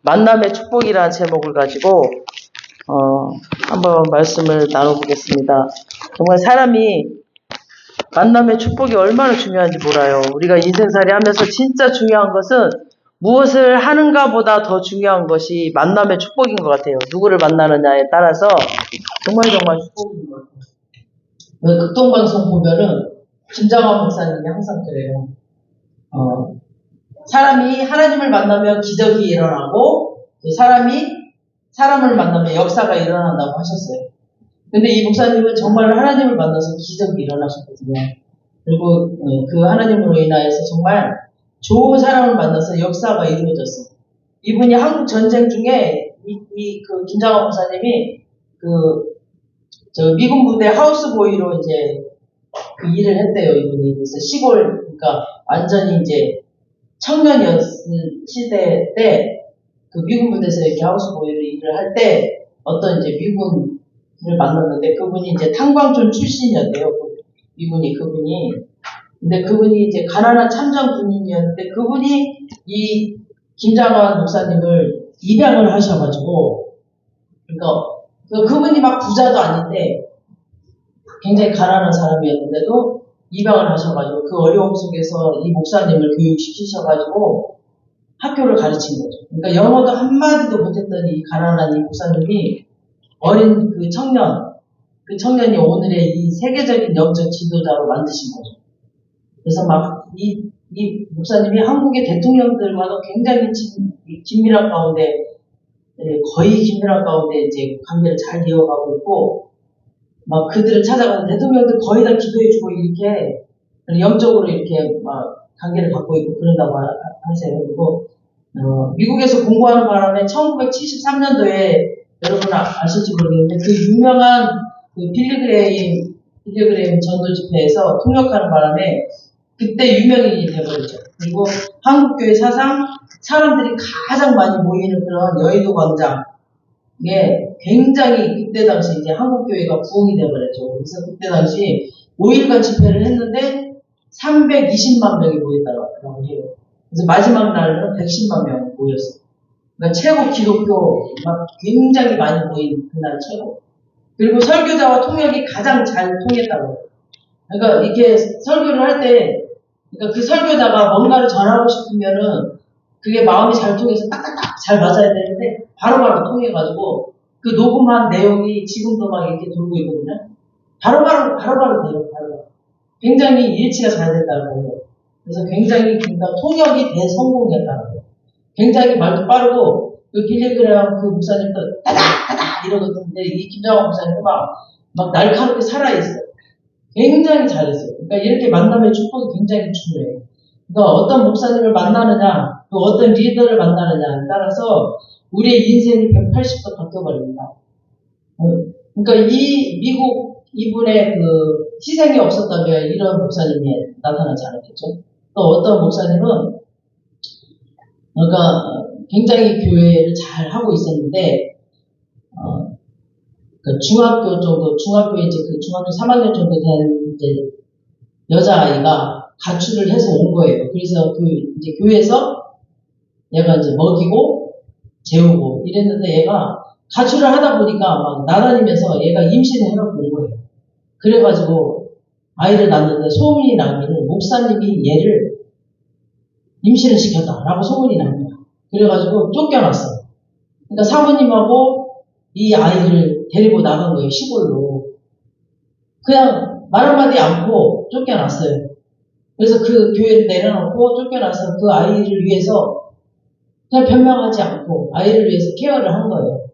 만남의 축복이라는 제목을 가지고 한번 말씀을 나눠보겠습니다. 정말 사람이 만남의 축복이 얼마나 중요한지 몰라요. 우리가 인생살이 하면서 진짜 중요한 것은 무엇을 하는가 보다 더 중요한 것이 만남의 축복인 것 같아요. 누구를 만나느냐에 따라서 정말 축복인 것 같아요. 왜 극동방송 보면은 김장환 목사님이 항상 그래요. 사람이 하나님을 만나면 기적이 일어나고 사람이 사람을 만나면 역사가 일어난다고 하셨어요. 근데 이 목사님은 정말 하나님을 만나서 기적이 일어나셨거든요. 그리고 그 하나님으로 인하여서 정말 좋은 사람을 만나서 역사가 이루어졌어요. 이분이 한국 전쟁 중에 그 김장환 목사님이 미군 부대 하우스보이로 이제 그 일을 했대요. 이분이. 그래서 시골, 그러니까 완전히 이제 청년이었을 시대 때 그 미군 부대에서 이렇게 하우스보이로 일을 할 때 어떤 이제 미군을 만났는데 그분이 이제 탄광촌 출신이었대요. 그분이. 근데 그분이 이제 가난한 참전 군인이었는데 그분이 이 김장환 목사님을 입양을 하셔가지고, 그러니까 그분이 막 부자도 아닌데 굉장히 가난한 사람이었는데도 입양을 하셔가지고 그 어려움 속에서 이 목사님을 교육시키셔가지고 학교를 가르친 거죠. 그러니까 영어도 한마디도 못했던 이 가난한 이 목사님이 어린 그 청년이 오늘의 이 세계적인 영적 지도자로 만드신 거죠. 그래서 막 이 목사님이 한국의 대통령들과도 굉장히 긴밀한 가운데, 거의 긴밀한 가운데 이제 관계를 잘 이어가고 있고, 막 그들을 찾아가는 대통령들 거의 다 기도해주고 이렇게 영적으로 이렇게 막 관계를 갖고 있고 그런다고 하세요. 그리고 미국에서 공부하는 바람에 1973년도에 여러분 아실지 모르겠는데 그 유명한 그 빌리그레임 전도 집회에서 통역하는 바람에 그때 유명인이 되버렸죠. 그리고 한국교회 사상 사람들이 가장 많이 모이는 그런 여의도 광장에 굉장히 그때 당시 이제 한국교회가 부흥이 되버렸죠. 그래서 그때 당시 5일간 집회를 했는데 320만 명이 모였다고 해요. 그래서 마지막 날은 110만 명이 모였어요. 그러니까 최고 기독교 막 굉장히 많이 모인 그날 최고. 그리고 설교자와 통역이 가장 잘 통했다고 해요. 그러니까 이렇게 설교를 할 때, 그러니까 그 설교자가 뭔가를 전하고 싶으면은 그게 마음이 잘 통해서 딱딱딱 잘 맞아야 되는데 바로바로 통해가지고 그 녹음한 내용이 지금도 막 이렇게 돌고 있거든요. 바로바로 돼요. 굉장히 일치가 잘 됐다고 해요. 그래서 굉장히 그러니까 통역이 대성공이었다는 거예요. 굉장히 말도 빠르고 그 빌리그레임 그 목사님도 따닥따닥 이러거든요. 이 김장환 목사님도 막 날카롭게 살아있어요. 굉장히 잘했어요. 그러니까 이렇게 만남의 축복이 굉장히 중요해요. 그러니까 어떤 목사님을 만나느냐, 또 어떤 리더를 만나느냐에 따라서 우리의 인생이 180도 바뀌어버립니다. 그러니까 이분의 그 희생이 없었다면 이런 목사님이 나타나지 않았겠죠. 또 어떤 목사님은 그러니까 굉장히 교회를 잘 하고 있었는데 그 중학교에 이제 그 중학교 3학년 정도 된 이제 여자아이가 가출을 해서 온 거예요. 그래서 그 이제 교회에서 얘가 이제 먹이고 재우고 이랬는데 얘가 가출을 하다 보니까 막 나다니면서 얘가 임신을 해갖고 온 거예요. 그래가지고 아이를 낳는데 소문이 나기를 목사님이 얘를 임신을 시켰다라고 소문이 난 거야. 그래가지고 쫓겨났어. 그러니까 사모님하고 이 아이를 데리고 나간 거예요. 시골로. 그냥 말 한마디 않고 쫓겨났어요. 그래서 그 교회를 내려놓고 쫓겨나서 그 아이를 위해서 그냥 변명하지 않고 아이를 위해서 케어를 한 거예요.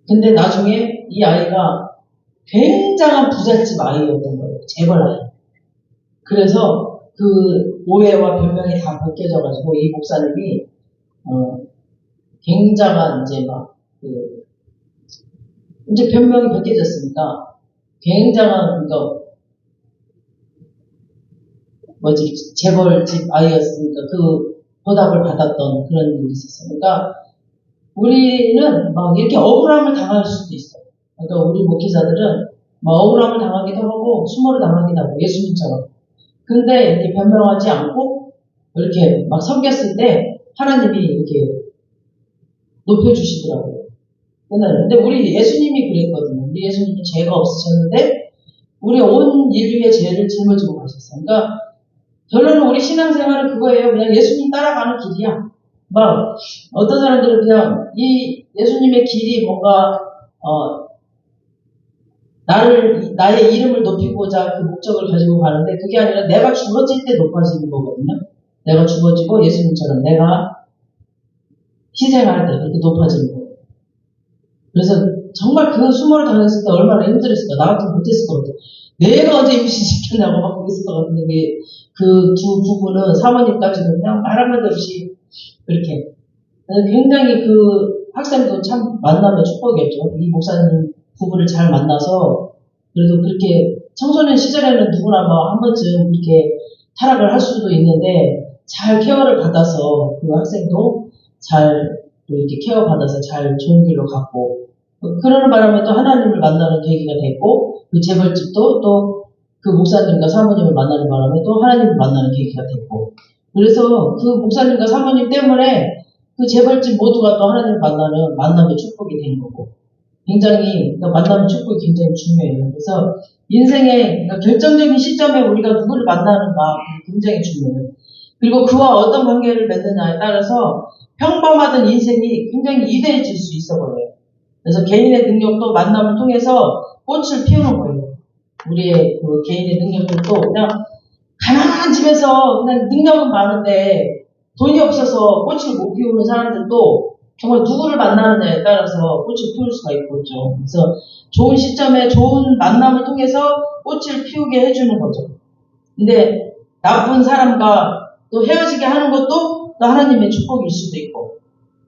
근데 나중에 이 아이가 굉장한 부잣집 아이였던 거예요. 재벌 아이. 그래서 그 오해와 변명이 다 벗겨져가지고 이 목사님이 굉장한 이제 이제 변명이 벗겨졌으니까 굉장한 재벌집 아이였으니까 그 보답을 받았던 그런 일이 있었어요. 그러니까 우리는 막 이렇게 억울함을 당할 수도 있어요. 그러니까 우리 목회자들은 막 억울함을 당하기도 하고 수모를 당하기도 하고 예수님처럼. 근데 이렇게 변명하지 않고 이렇게 막 섬겼을 때 하나님이 이렇게 높여주시더라고요. 근데 우리 예수님이 그랬거든요. 우리 예수님은 죄가 없으셨는데 우리 온 인류의 죄를 짊어지고 가셨어요. 그러니까 결론은 우리 신앙생활은 그거예요. 그냥 예수님 따라가는 길이야. 막 어떤 사람들은 그냥 이 예수님의 길이 뭔가 나의 이름을 높이고자 그 목적을 가지고 가는데 그게 아니라 내가 죽어질 때 높아지는 거거든요. 내가 죽어지고 예수님처럼 내가 희생할 때 그렇게 높아지는 거예요. 그래서 정말 그 수모를 당했을 때 얼마나 힘들었을까. 나 같으면 못했을 것 같아요. 내가 언제 임신시켰냐고 막 그랬을 것 같은데 그 두 부부는 사모님까지는 그냥 말 한마디 없이 그렇게 굉장히 그 학생도 참 만나면 축복이었죠. 이 목사님 부부를 잘 만나서 그래도 그렇게 청소년 시절에는 누구나 뭐 한 번쯤 이렇게 타락을 할 수도 있는데 잘 케어를 받아서 그 학생도 잘 이렇게 케어받아서 잘 좋은 길로 갔고 그러는 바람에 또 하나님을 만나는 계기가 됐고 그 재벌집도 또 그 목사님과 사모님을 만나는 바람에 또 하나님을 만나는 계기가 됐고 그래서 그 목사님과 사모님 때문에 그 재벌집 모두가 또 하나님을 만나는 만남의 축복이 된 거고 굉장히 그러니까 만남의 축복이 굉장히 중요해요. 그래서 인생의 그러니까 결정적인 시점에 우리가 누구를 만나는가 굉장히 중요해요. 그리고 그와 어떤 관계를 맺느냐에 따라서 평범하던 인생이 굉장히 위대해질 수 있어 보여요. 그래서 개인의 능력도 만남을 통해서 꽃을 피우는 거예요. 우리의 그 개인의 능력들도 그냥 가난한 집에서 그냥 능력은 많은데 돈이 없어서 꽃을 못 피우는 사람들도 정말 누구를 만나느냐에 따라서 꽃을 피울 수가 있겠죠. 그래서 좋은 시점에 좋은 만남을 통해서 꽃을 피우게 해주는 거죠. 근데 나쁜 사람과 또 헤어지게 하는 것도 또 하나님의 축복일 수도 있고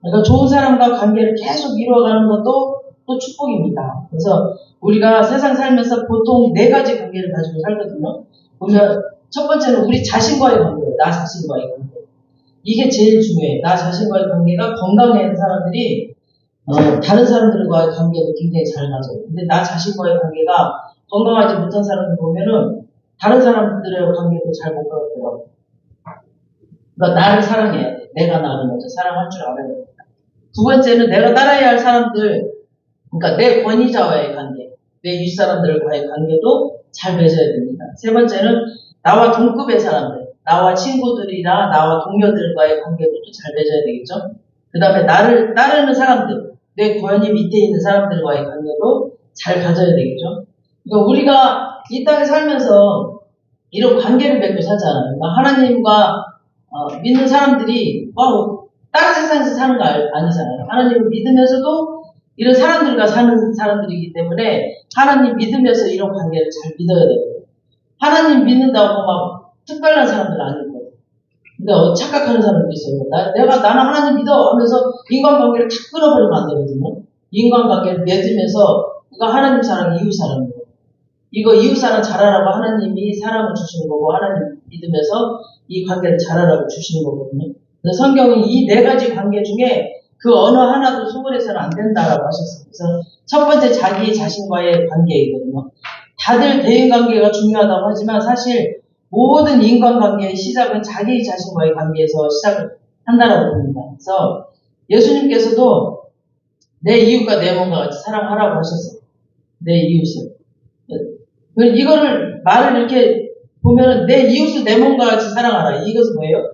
그러니까 좋은 사람과 관계를 계속 이루어가는 것도 또 축복입니다. 그래서 우리가 세상 살면서 보통 4가지 관계를 가지고 살거든요. 보면 첫 번째는 우리 자신과의 관계예요. 나 자신과의 관계. 이게 제일 중요해요. 나 자신과의 관계가 건강한 사람들이 다른 사람들과의 관계도 굉장히 잘 맞아요. 근데 나 자신과의 관계가 건강하지 못한 사람들 보면은 다른 사람들의 관계도 잘 못 가더라고요. 그러니까 나를 사랑해야 돼. 내가 나를 먼저 사랑할 줄 알아야 돼. 두 번째는 내가 따라야 할 사람들, 그러니까 내 권위자와의 관계, 내 윗사람들과의 관계도 잘 맺어야 됩니다. 세 번째는 나와 동급의 사람들, 나와 친구들이나 나와 동료들과의 관계도 또 잘 맺어야 되겠죠. 그 다음에 나를 따르는 사람들, 내 권위 밑에 있는 사람들과의 관계도 잘 가져야 되겠죠. 그러니까 우리가 이 땅에 살면서 이런 관계를 맺고 살잖아요. 그러니까 하나님과 믿는 사람들이 다른 세상에서 사는 거 아니잖아요. 하나님을 믿으면서도 이런 사람들과 사는 사람들이기 때문에 하나님 믿으면서 이런 관계를 잘 믿어야 돼요. 하나님 믿는다고 막 특별한 사람들 아니고 근데 착각하는 사람들이 있어요. 나는 하나님 믿어 하면서 인간관계를 탁 끊어버리면 안 되거든요. 인간관계를 맺으면서 이거 하나님 사랑, 이웃 사랑이에요. 이거 이웃 사랑 잘하라고 하나님이 사랑을 주시는 거고 하나님 믿으면서 이 관계를 잘하라고 주시는 거거든요. 그래서 성경은 이 4가지 관계 중에 그 어느 하나도 소홀해서는 안 된다라고 하셨어요. 그래서 첫 번째 자기 자신과의 관계이거든요. 다들 대인관계가 중요하다고 하지만 사실 모든 인간관계의 시작은 자기 자신과의 관계에서 시작을 한다라고 봅니다. 그래서 예수님께서도 내 이웃과 내 몸과 같이 사랑하라고 하셨어요. 내 이웃을. 이거를 말을 이렇게 보면은 내 이웃을 내 몸과 같이 사랑하라. 이것은 뭐예요?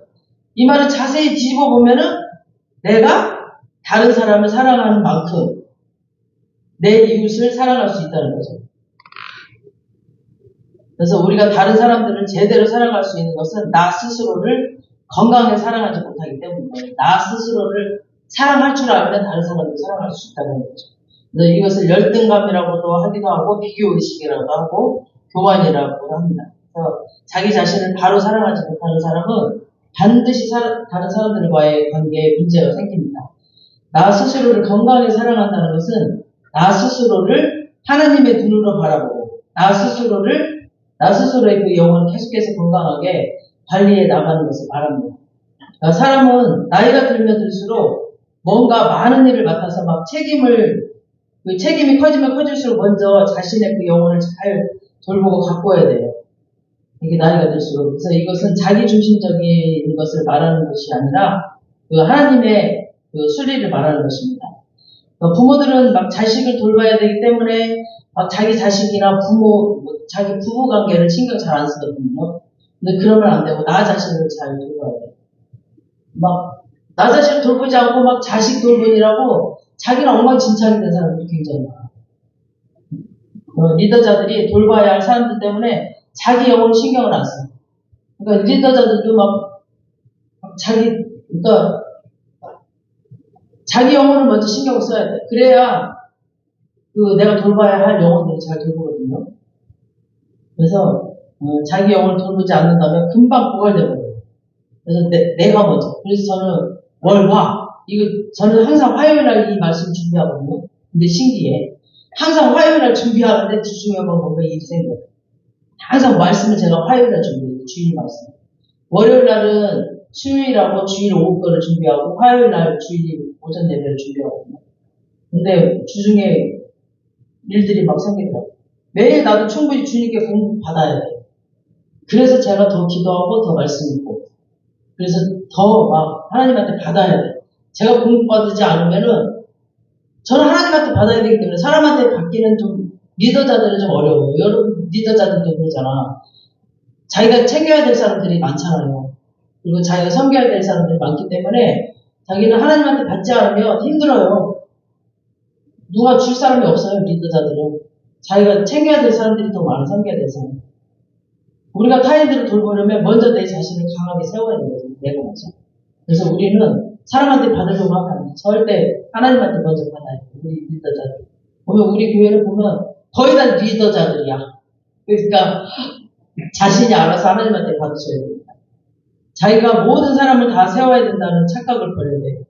이 말을 자세히 뒤집어 보면은 내가 다른 사람을 사랑하는 만큼 내 이웃을 사랑할 수 있다는 거죠. 그래서 우리가 다른 사람들을 제대로 사랑할 수 있는 것은 나 스스로를 건강하게 사랑하지 못하기 때문에 나 스스로를 사랑할 줄 알면 다른 사람을 사랑할 수 있다는 거죠. 그래서 이것을 열등감이라고도 하기도 하고 비교의식이라고도 하고 교만이라고도 합니다. 그래서 자기 자신을 바로 사랑하지 못하는 사람은 반드시 다른 사람들과의 관계에 문제가 생깁니다. 나 스스로를 건강하게 사랑한다는 것은 나 스스로를 하나님의 눈으로 바라보고 나 스스로의 그 영혼을 계속해서 건강하게 관리해 나가는 것을 말합니다. 그러니까 사람은 나이가 들면 들수록 뭔가 많은 일을 맡아서 막 그 책임이 커지면 커질수록 먼저 자신의 그 영혼을 잘 돌보고 가꿔야 돼요. 이게 나이가 들수록. 그래서 이것은 자기 중심적인 것을 말하는 것이 아니라 그 하나님의 그 순리를 말하는 것입니다. 부모들은 막 자식을 돌봐야 되기 때문에 막 자기 자식이나 부모, 자기 부부 관계를 신경 잘 안 쓰거든요. 근데 그러면 안 되고 나 자신을 잘 돌봐야 돼요. 막 나 자신을 돌보지 않고 막 자식 돌보느라고 자기는 엉망진창이 된 사람들이 굉장히 많아요. 리더자들이 돌봐야 할 사람들 때문에 자기 영혼을 신경을 안 써요. 그러니까 리더자들도 막 그러니까 자기 영혼을 먼저 신경을 써야 돼. 그래야 내가 돌봐야 할 영혼들을 잘 돌보거든요. 그래서 자기 영혼을 돌보지 않는다면 금방 고갈돼버려요. 그래서 내가 먼저. 그래서 저는 저는 항상 화요일날 이 말씀 준비하거든요. 근데 신기해. 항상 화요일날 준비하는데 주중에 뭔가 일이 생겨요. 항상 말씀을 제가 화요일날 준비해요. 주일 말씀. 월요일날은 수요일하고 주일 오후 거를 준비하고 화요일날 주일 오전 예배를 준비하거든요. 근데 주중에 일들이 막 생기더라고요. 매일 나도 충분히 주님께 공부 받아야 돼요. 그래서 제가 더 기도하고 더 말씀 읽고 그래서 더 막 하나님한테 받아야 돼요. 제가 공부 받지 않으면은 저는 하나님한테 받아야 되기 때문에 사람한테 받기는 좀 리더자들은 좀 어려워요. 여러분 리더자들도 그러잖아. 자기가 챙겨야 될 사람들이 많잖아요. 그리고 자기가 섬겨야 될 사람들이 많기 때문에 자기는 하나님한테 받지 않으면 힘들어요. 누가 줄 사람이 없어요. 리더자들은. 자기가 챙겨야 될 사람들이 더 많아. 섬겨야 될 사람. 우리가 타인들을 돌보려면 먼저 내 자신을 강하게 세워야 되거든요. 내가 먼저. 그래서 우리는 사람한테 받으려고 하면 안 돼. 절대 하나님한테 먼저 받아야 돼. 우리 리더자들. 보면 우리 교회를 보면 거의 다 리더자들이야. 그러니까 자신이 알아서 하나님한테 받으셔야 됩니다. 자기가 모든 사람을 다 세워야 된다는 착각을 버려야 돼요.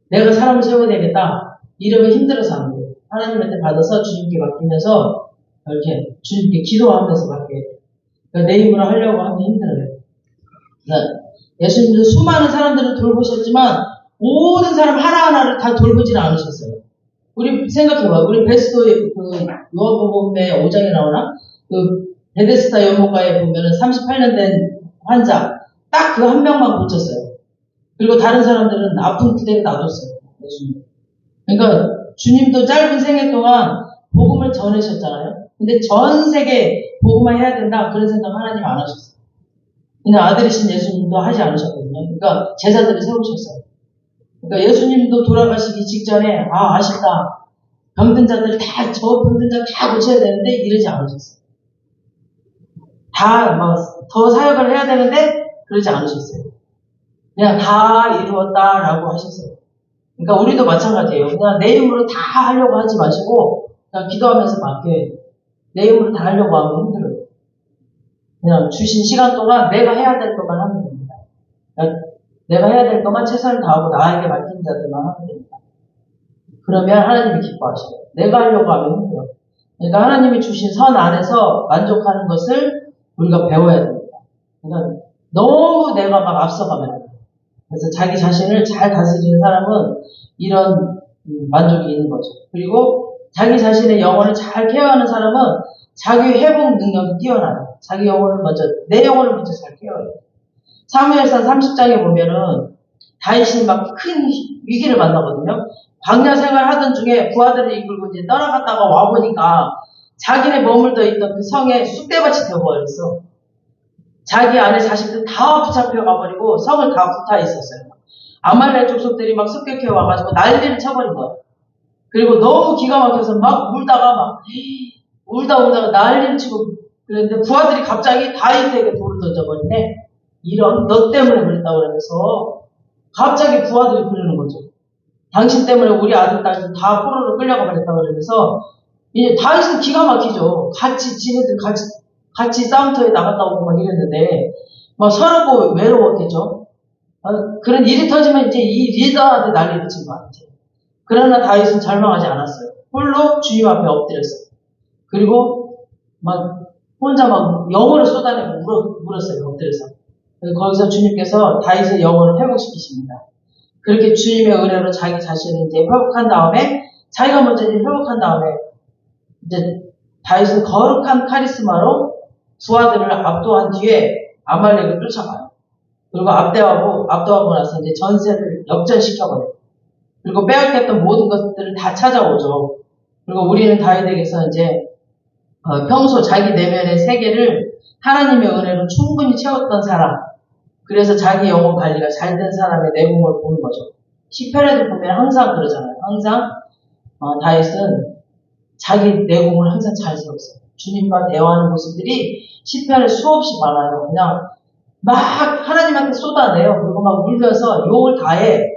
내가 사람을 세워야 되겠다. 이러면 힘들어서 안 돼요. 하나님한테 받아서 주님께 맡기면서 이렇게 주님께 기도하면서 맡겨야 돼요. 그러니까 내 힘으로 하려고 하면 힘들어요. 그러니까 예수님도 수많은 사람들을 돌보셨지만 모든 사람 하나하나를 다 돌보지는 않으셨어요. 우리 생각해봐. 우리 베스도의 요한복음의 5장에 나오나? 베데스다 연못가에 보면은 38년 된 환자 딱 그 한 명만 고쳤어요. 그리고 다른 사람들은 아픈 그대로 놔뒀어요. 예수님. 그러니까 주님도 짧은 생애 동안 복음을 전하셨잖아요. 근데 전 세계 복음만 해야 된다 그런 생각 하나님 안 하셨어요. 그냥 아들이신 예수님도 하지 않으셨거든요. 그러니까 제자들을 세우셨어요. 그러니까 예수님도 돌아가시기 직전에 아쉽다. 병든 자들 병든 자 다 고쳐야 되는데 이러지 않으셨어요. 더 사역을 해야 되는데 그러지 않으셨어요. 그냥 다 이루었다라고 하셨어요. 그러니까 우리도 마찬가지예요. 그냥 내 힘으로 다 하려고 하지 마시고 그냥 기도하면서 맡겨야 돼요. 내 힘으로 다 하려고 하면 힘들어요. 그냥 주신 시간 동안 내가 해야 될 것만 하면 됩니다. 그러니까 내가 해야 될 것만 최선을 다하고 나에게 맡긴 자들만 하면 됩니다. 그러면 하나님이 기뻐하셔요. 내가 하려고 하면 힘들어요. 그러니까 하나님이 주신 선 안에서 만족하는 것을 우리가 배워야 됩니다. 그러니까 너무 내가 막 앞서가면 안 돼요. 그래서 자기 자신을 잘 다스리는 사람은 이런 만족이 있는 거죠. 그리고 자기 자신의 영혼을 잘 케어하는 사람은 자기 회복 능력이 뛰어나요. 자기 영혼을 내 영혼을 먼저 잘 케어해요. 사무엘상 30장에 보면은 다윗이 막 큰 위기를 만나거든요. 광야 생활 하던 중에 부하들을 이끌고 이제 떠나갔다가 와보니까 자기네 머물러 있던 그 성에 쑥대밭이 되어버렸어. 자기 아내 자식들 다 붙잡혀 가버리고 성을 다 붙어 있었어요. 아말렉 족속들이 막 습격해 와가지고 난리를 쳐버린 거예요. 그리고 너무 기가 막혀서 막 울다가 난리를 치고 그랬는데 부하들이 갑자기 다윗에게 돌을 던져버리네. 이런 너 때문에 그랬다고 그러면서 갑자기 부하들이 그러는 거죠. 당신 때문에 우리 아들 딸들 다 포로로 끌려가 버렸다고 그러면서 이제 다윗은 기가 막히죠. 지네들 같이 싸움터에 나갔다 오고 막 이랬는데 막 서럽고 외로웠겠죠. 그런 일이 터지면 이제 이 리더한테 난리를 친 것 같아요. 그러나 다윗은 절망하지 않았어요. 홀로 주님 앞에 엎드렸어요. 그리고 혼자 영혼을 쏟아내고 울었어요. 엎드려서. 거기서 주님께서 다윗의 영혼을 회복시키십니다. 그렇게 주님의 은혜로 자기 자신을 이제 회복한 다음에 자기가 먼저 이제 회복한 다음에 이제 다윗은 거룩한 카리스마로 부하들을 압도한 뒤에 아말렉을 쫓아가요. 그리고 압도하고 나서 이제 전세를 역전시켜버려요. 그리고 빼앗겼던 모든 것들을 다 찾아오죠. 그리고 우리는 다윗에게서 이제 평소 자기 내면의 세계를 하나님의 은혜로 충분히 채웠던 사람, 그래서 자기 영혼 관리가 잘 된 사람의 내공을 보는 거죠. 시편에도 보면 항상 그러잖아요. 항상 다윗은 자기 내공을 항상 잘 세웠어요. 주님과 대화하는 모습들이 시편에 수없이 많아요. 그냥 막 하나님한테 쏟아내요. 그리고 막 울면서 욕을 다 해.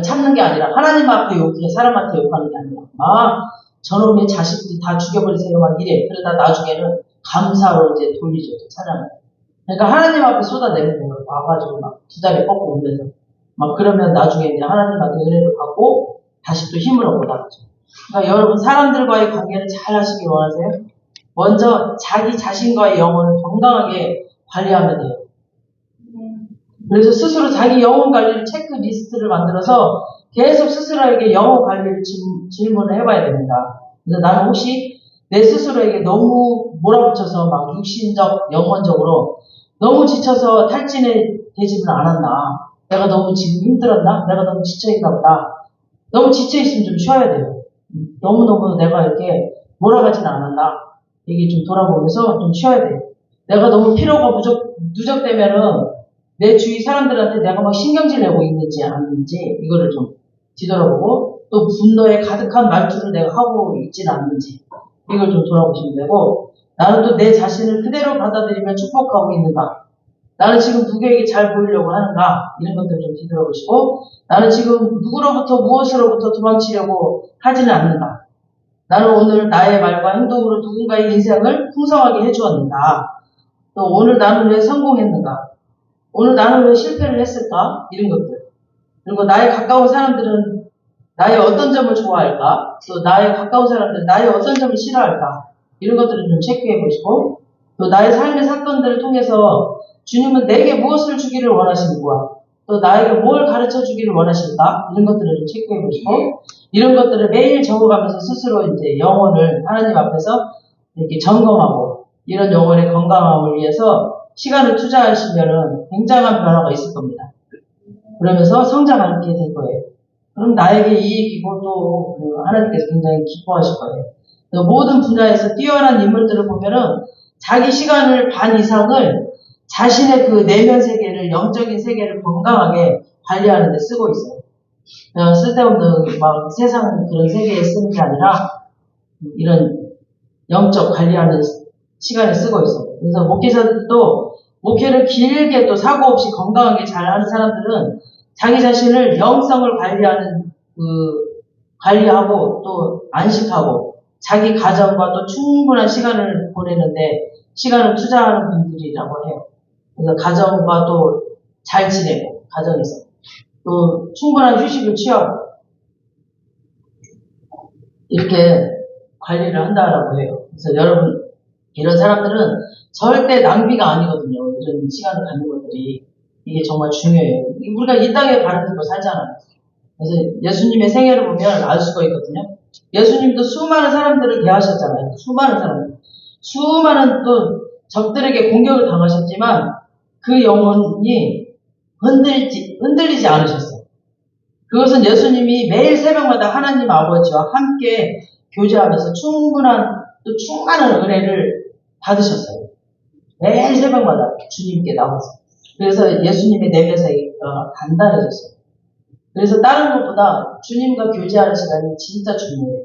참는 게 아니라 하나님 앞에 욕해, 사람한테 욕하는 게 아니라 막 저놈의 자식들이 다 죽여버리세요 막 이래. 그러다 나중에는 감사로 이제 돌리죠. 찬양을. 그러니까 하나님 앞에 쏟아내는 거예요. 와가지고 막 두 다리 뻗고 오면서 막 그러면 나중에 이제 하나님한테 은혜를 받고 다시 또 힘을 얻고 나가죠. 그러니까 여러분 사람들과의 관계를 잘 하시길 원하세요? 먼저 자기 자신과의 영혼을 건강하게 관리하면 돼요. 그래서 스스로 자기 영혼 관리를 체크리스트를 만들어서 계속 스스로에게 영혼 관리를 질문을 해봐야 됩니다. 그래서 나는 혹시 내 스스로에게 너무 몰아붙여서 막 육신적, 영혼적으로 너무 지쳐서 탈진이 되지는 않았나? 내가 너무 지금 힘들었나? 내가 너무 지쳐있나 보다. 너무 지쳐있으면 좀 쉬어야 돼요. 너무너무 내가 이렇게 몰아가지는 않았나? 이게 좀 돌아보면서 좀 쉬어야 돼요. 내가 너무 피로가 누적되면은 내 주위 사람들한테 내가 막 신경질 내고 있는지 아닌지 이거를 좀 뒤돌아보고 또 분노에 가득한 말투를 내가 하고 있지는 않는지 이걸 좀 돌아보시면 되고 나는 또 내 자신을 그대로 받아들이며 축복하고 있는가 나는 지금 누구에게 잘 보이려고 하는가 이런 것들을 좀 뒤돌아보시고 나는 지금 누구로부터 무엇으로부터 도망치려고 하지는 않는가 나는 오늘 나의 말과 행동으로 누군가의 인생을 풍성하게 해주었는가 또 오늘 나는 왜 성공했는가 오늘 나는 왜 실패를 했을까? 이런 것들. 그리고 나의 가까운 사람들은 나의 어떤 점을 좋아할까? 또 나의 가까운 사람들은 나의 어떤 점을 싫어할까? 이런 것들을 좀 체크해 보시고 또 나의 삶의 사건들을 통해서 주님은 내게 무엇을 주기를 원하시는가? 또 나에게 뭘 가르쳐 주기를 원하실까? 이런 것들을 좀 체크해 보시고 이런 것들을 매일 적어가면서 스스로 이제 영혼을 하나님 앞에서 이렇게 점검하고 이런 영혼의 건강함을 위해서 시간을 투자하시면은 굉장한 변화가 있을 겁니다. 그러면서 성장하게 될 거예요. 그럼 나에게 이익이고 또 하나님께서 굉장히 기뻐하실 거예요. 모든 분야에서 뛰어난 인물들을 보면은 자기 시간을 반 이상을 자신의 그 내면 세계를, 영적인 세계를 건강하게 관리하는 데 쓰고 있어요. 그냥 쓸데없는 막 세상 그런 세계에 쓰는 게 아니라 이런 영적 관리하는 시간에 쓰고 있어요. 그래서 목회자들도 목회를 길게 또 사고 없이 건강하게 잘하는 사람들은 자기 자신을 영성을 관리하는 관리하고 또 안식하고 자기 가정과 또 충분한 시간을 보내는데 시간을 투자하는 분들이라고 해요. 그래서 가정과 또 잘 지내고 가정에서 또 충분한 휴식을 취하고 이렇게 관리를 한다라고 해요. 그래서 여러분 이런 사람들은 절대 낭비가 아니거든요. 이런 시간을 갖는 것들이 이게 정말 중요해요. 우리가 이 땅에 바른 길로 살잖아요. 그래서 예수님의 생애를 보면 알 수가 있거든요. 예수님도 수많은 사람들을 대하셨잖아요. 수많은 또 적들에게 공격을 당하셨지만 그 영혼이 흔들리지 않으셨어요. 그것은 예수님이 매일 새벽마다 하나님 아버지와 함께 교제하면서 충만한 은혜를 받으셨어요. 매일 새벽마다 주님께 나와서. 그래서 예수님의 내면세계가 단단해졌어요. 그래서 다른 것보다 주님과 교제하는 시간이 진짜 중요해요.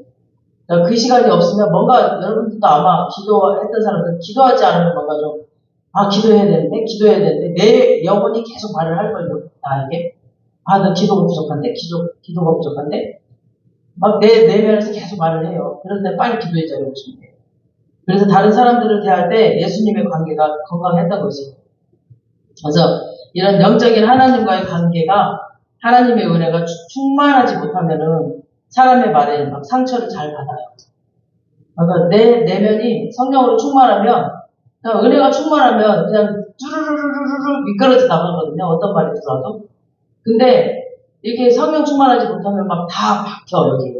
그러니까 그 시간이 없으면 뭔가 여러분들도 아마 기도했던 사람들 기도하지 않으면 뭔가 좀 기도해야 되는데 내 영혼이 계속 말을 할걸요. 나에게 너 기도가 부족한데 기도가 부족한데 막 내 내면에서 계속 말을 해요. 그런데 빨리 기도해줘요. 그래서 다른 사람들을 대할 때 예수님의 관계가 건강했던 것이에요. 그래서 이런 영적인 하나님과의 관계가 하나님의 은혜가 충만하지 못하면은 사람의 말에 막 상처를 잘 받아요. 그러니까 내 내면이 성령으로 충만하면 그냥 은혜가 충만하면 그냥 쭈르르르르르 미끄러져 나가거든요. 어떤 말이 들어와도. 근데 이렇게 성령 충만하지 못하면 막 다 박혀 여기